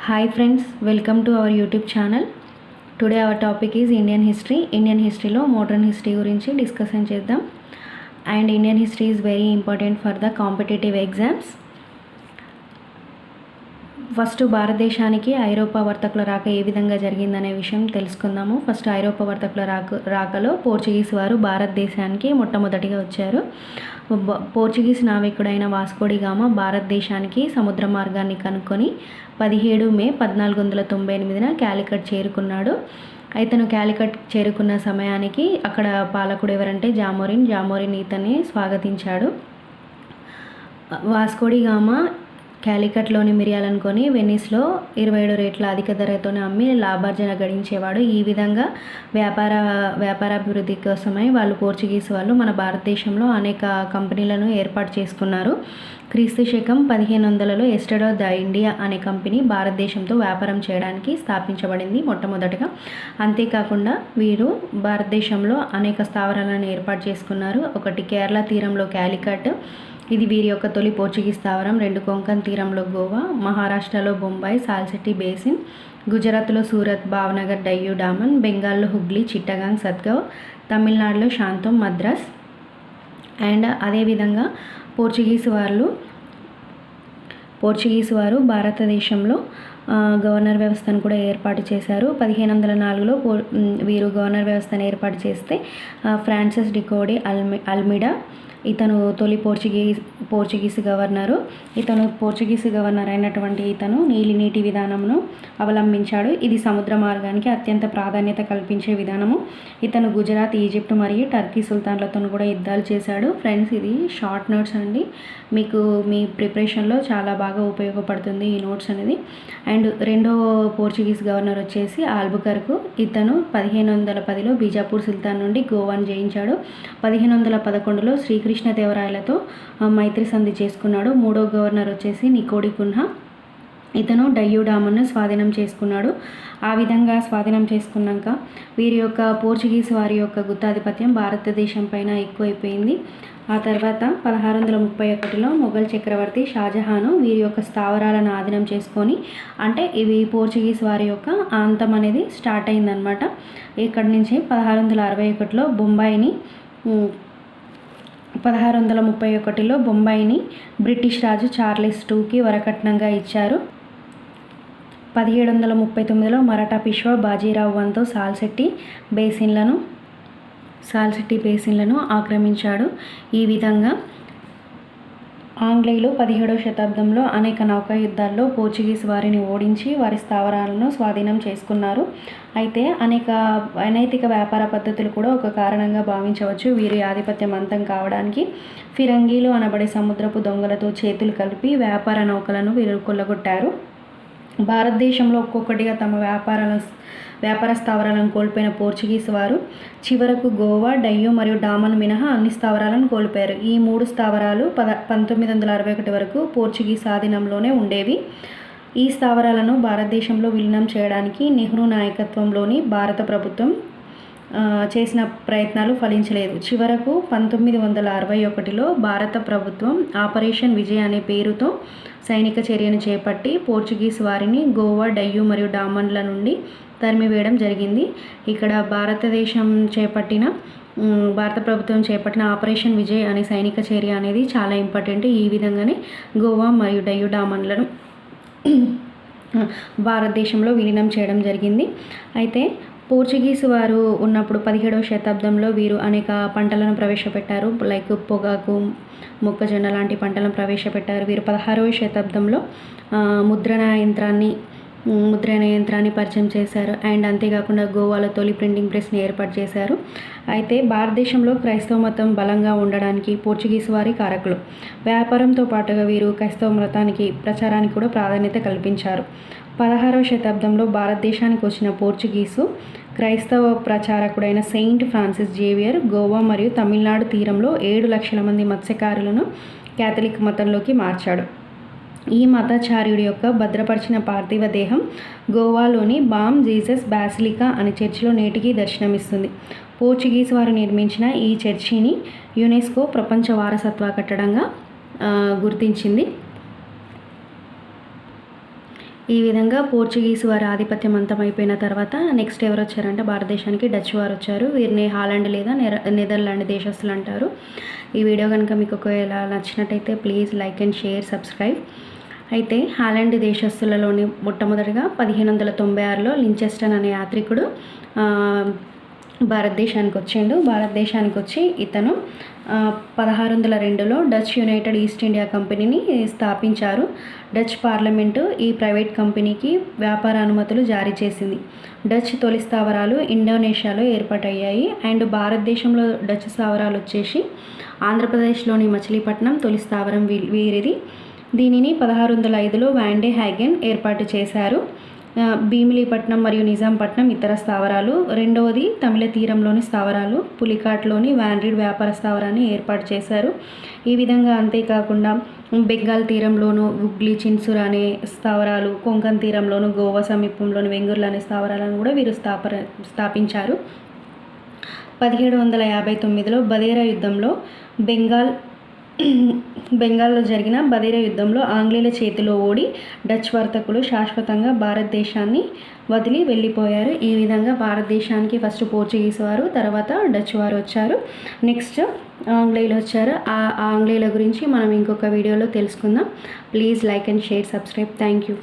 Hi friends, welcome to our YouTube channel. Today our topic is Indian history. Indian history lo modern history గురించి discussion చేద్దాం. And Indian history is very important for the competitive exams. First భారతదేశానికి ఐరోపా వర్తకుల రాక ఏ విధంగా జరిగిందనే విషయం తెలుసుకుందాము. ఫస్ట్ ఐరోపా వర్తకుల రాకలో పోర్చుగీస్ వారు భారతదేశానికి మొట్టమొదటిగా వచ్చారు. పోర్చుగీస్ నావికుడైన వాస్కోడి గామా భారతదేశానికి సముద్ర మార్గాన్ని కనుక్కొని 17 మే 1498 క్యాలికట్ చేరుకున్నాడు. ఇతను క్యాలికట్ చేరుకున్న సమయానికి అక్కడ పాలకుడు ఎవరంటే జామోరిన్ ఇతన్ని స్వాగతించాడు. వాస్కోడి గామా క్యాలికట్లోని మిరియాలను కొని వెనిస్లో 27 రేట్ల అధిక ధరతోనే అమ్మి లాభార్జన గడించేవాడు. ఈ విధంగా వ్యాపారాభివృద్ధి కోసమై పోర్చుగీస్ వాళ్ళు మన భారతదేశంలో అనేక కంపెనీలను ఏర్పాటు చేసుకున్నారు. క్రీస్తు శకం 1500లో ఎస్టేట్ ఆఫ్ ద ఇండియా అనే కంపెనీ భారతదేశంతో వ్యాపారం చేయడానికి స్థాపించబడింది మొట్టమొదటగా. అంతేకాకుండా వీరు భారతదేశంలో అనేక స్థావరాలను ఏర్పాటు చేసుకున్నారు. ఒకటి కేరళ తీరంలో క్యాలికట్, ఇది వీరి యొక్క తొలి పోర్చుగీస్ స్థావరం. 2 కొంకన్ తీరంలో గోవా, మహారాష్ట్రలో బొంబాయి సాల్సెట్టి బేసిన్, గుజరాత్లో సూరత్, భావనగర్, డయ్యూ డామన్, బెంగాల్లో హుగ్లీ, చిట్టగాంగ్, సత్గవ్, తమిళనాడులో శాంతం, మద్రాస్. అండ్ అదేవిధంగా పోర్చుగీస్ వారు భారతదేశంలో గవర్నర్ వ్యవస్థను కూడా ఏర్పాటు చేశారు. 1504లో వీరు గవర్నర్ వ్యవస్థను ఏర్పాటు చేస్తే ఫ్రాన్సిస్ డికోడి అల్మిడా ఇతను తొలి పోర్చుగీస్ గవర్నరు. పోర్చుగీస్ గవర్నర్ అయినటువంటి ఇతను నీటి విధానమును అవలంబించాడు. ఇది సముద్ర మార్గానికి అత్యంత ప్రాధాన్యత కల్పించే విధానము. ఇతను గుజరాత్, ఈజిప్ట్ మరియు టర్కీ సుల్తాన్లతో కూడా యుద్ధాలు చేశాడు. ఫ్రెండ్స్, ఇది షార్ట్ నోట్స్ అండి, మీకు మీ ప్రిపరేషన్లో చాలా బాగా ఉపయోగపడుతుంది ఈ నోట్స్ అనేది. అండ్ రెండో పోర్చుగీస్ గవర్నర్ వచ్చేసి ఆల్బుకర్కు. ఇతను 1510లో బీజాపూర్ సుల్తాన్ నుండి గోవాను జయించాడు. 1511లో శ్రీకృష్ణదేవరాయలతో మైత్రి సంధి చేసుకున్నాడు. మూడో గవర్నర్ వచ్చేసి నికోడి కున్హా. ఇతను డయ్యూ డామన్ను స్వాధీనం చేసుకున్నాడు. ఆ విధంగా స్వాధీనం చేసుకున్నాక పోర్చుగీస్ వారి యొక్క గుత్తాధిపత్యం భారతదేశం పైన ఎక్కువైపోయింది. ఆ తర్వాత 1631లో మొఘల్ చక్రవర్తి షాజహాను వీరి యొక్క స్థావరాలను ఆధీనం చేసుకొని, అంటే ఇవి పోర్చుగీస్ వారి యొక్క అంతం అనేది స్టార్ట్ అయిందనమాట. ఇక్కడి నుంచి 1661లో బొంబాయిని 1631లో బొంబాయిని బ్రిటిష్ రాజు చార్లెస్ II వరకట్నంగా ఇచ్చారు. 1739లో మరాఠా పిష్వా బాజీరావు వంతో సాల్సెట్టి బేసిన్లను ఆక్రమించాడు. ఈ విధంగా ఆంగ్లేయులు 17వ శతాబ్దంలో అనేక నౌకా యుద్ధాల్లో పోర్చుగీస్ వారిని ఓడించి వారి స్థావరాలను స్వాధీనం చేసుకున్నారు. అయితే అనేక అనైతిక వ్యాపార పద్ధతులు కూడా ఒక కారణంగా భావించవచ్చు వీరి ఆధిపత్యం అంతం కావడానికి. ఫిరంగీలు అనబడే సముద్రపు దొంగలతో చేతులు కలిపి వ్యాపార నౌకలను వీరు కొల్లగొట్టారు. భారతదేశంలో ఒక్కొక్కటిగా తమ వ్యాపార స్థావరాలను కోల్పోయిన పోర్చుగీస్ వారు చివరకు గోవా, డయ్యూ మరియు డామన్ మినహా అన్ని స్థావరాలను కోల్పోయారు. ఈ 3 స్థావరాలు 1961 వరకు పోర్చుగీస్ ఆధీనంలోనే ఉండేవి. ఈ స్థావరాలను భారతదేశంలో విలీనం చేయడానికి నెహ్రూ నాయకత్వంలోని భారత ప్రభుత్వం చేసిన ప్రయత్నాలు ఫలించలేదు. చివరకు 1961లో భారత ప్రభుత్వం ఆపరేషన్ విజయ్ అనే పేరుతో సైనిక చర్యను చేపట్టి పోర్చుగీస్ వారిని గోవా, డయ్యూ మరియు డామన్ల నుండి తరిమివేయడం జరిగింది. ఇక్కడ భారత ప్రభుత్వం చేపట్టిన ఆపరేషన్ విజయ్ అనే సైనిక చర్య అనేది చాలా ఇంపార్టెంట్. ఈ విధంగానే గోవా మరియు డయ్యూ డామన్లను భారతదేశంలో విలీనం చేయడం జరిగింది. అయితే పోర్చుగీస్ వారు ఉన్నప్పుడు 17వ శతాబ్దంలో వీరు అనేక పంటలను ప్రవేశపెట్టారు. లైక్ పొగాకు, మొక్కజొన్న లాంటి పంటలను ప్రవేశపెట్టారు. వీరు 16వ శతాబ్దంలో ముద్రణ యంత్రాన్ని పరిచయం చేశారు. అండ్ అంతేకాకుండా గోవాలో తొలి ప్రింటింగ్ ప్రెస్ని ఏర్పాటు చేశారు. అయితే భారతదేశంలో క్రైస్తవ మతం బలంగా ఉండడానికి పోర్చుగీస్ వారి కారకులు. వ్యాపారంతో పాటుగా వీరు క్రైస్తవ మతానికి ప్రచారానికి కూడా ప్రాధాన్యత కల్పించారు. 16వ శతాబ్దంలో భారతదేశానికి వచ్చిన పోర్చుగీసు క్రైస్తవ ప్రచారకుడైన సెయింట్ ఫ్రాన్సిస్ జేవియర్ గోవా మరియు తమిళనాడు తీరంలో 7 లక్షల మంది మత్స్యకారులను క్యాథలిక్ మతంలోకి మార్చాడు. ఈ మతాచార్యుడి యొక్క భద్రపరిచిన పార్థివ దేహం గోవాలోని బామ్ జీసస్ బాసిలికా అనే చర్చిలో నేటికి దర్శనమిస్తుంది. పోర్చుగీస్ వారు నిర్మించిన ఈ చర్చిని యునెస్కో ప్రపంచ వారసత్వ కట్టడంగా గుర్తించింది. ఈ విధంగా పోర్చుగీస్ వారి ఆధిపత్యం అంతమైపోయిన తర్వాత నెక్స్ట్ ఎవరు వచ్చారంటే భారతదేశానికి డచ్ వారు వచ్చారు. వీరిని హాలాండ్ లేదా నెదర్లాండ్ దేశస్తులు అంటారు. ఈ వీడియో కనుక మీకు ఒకవేళ నచ్చినట్టయితే please like and share, subscribe. అయితే హాలాండ్ దేశస్తులలోని మొట్టమొదటిగా 1596లో లించెస్టన్ అనే యాత్రికుడు భారతదేశానికి వచ్చి ఇతను 1602లో డచ్ యునైటెడ్ ఈస్ట్ ఇండియా కంపెనీని స్థాపించారు. డచ్ పార్లమెంటు ఈ ప్రైవేట్ కంపెనీకి వ్యాపార అనుమతులు జారీ చేసింది. డచ్ తొలి స్థావరాలు ఇండోనేషియాలో ఏర్పాటయ్యాయి. అండ్ భారతదేశంలో డచ్ స్థావరాలు వచ్చేసి ఆంధ్రప్రదేశ్లోని మచిలీపట్నం తొలి స్థావరం వీరిది. దీనిని 1605లో వాండే హ్యాగెన్ ఏర్పాటు చేశారు. భీమిలీపట్నం మరియు నిజాంపట్నం ఇతర స్థావరాలు. రెండవది తమిళ తీరంలోని స్థావరాలు. పులికాట్లోని వాన్రీడ్ వ్యాపార స్థావరాన్ని ఏర్పాటు చేశారు. ఈ విధంగా అంతేకాకుండా బెంగాల్ తీరంలోను హుగ్లీ, చిన్సుర్ అనే స్థావరాలు, కొంకన్ తీరంలోను గోవా సమీపంలోని వెంగుర్లు అనే స్థావరాలను కూడా వీరు స్థాపించారు. 1759లో బదేరా యుద్ధంలో బెంగాల్లో జరిగిన బదేరా యుద్ధంలో ఆంగ్లేయుల చేతిలో ఓడి డచ్ వర్తకులు శాశ్వతంగా భారతదేశాన్ని వదిలి వెళ్ళిపోయారు. ఈ విధంగా భారతదేశానికి ఫస్ట్ పోర్చుగీస్ వారు, తర్వాత డచ్ వారు వచ్చారు, నెక్స్ట్ ఆంగ్లేయులు వచ్చారు. ఆ ఆంగ్లేయుల గురించి మనం ఇంకొక వీడియోలో తెలుసుకుందాం. Please like and share, subscribe. Thank you.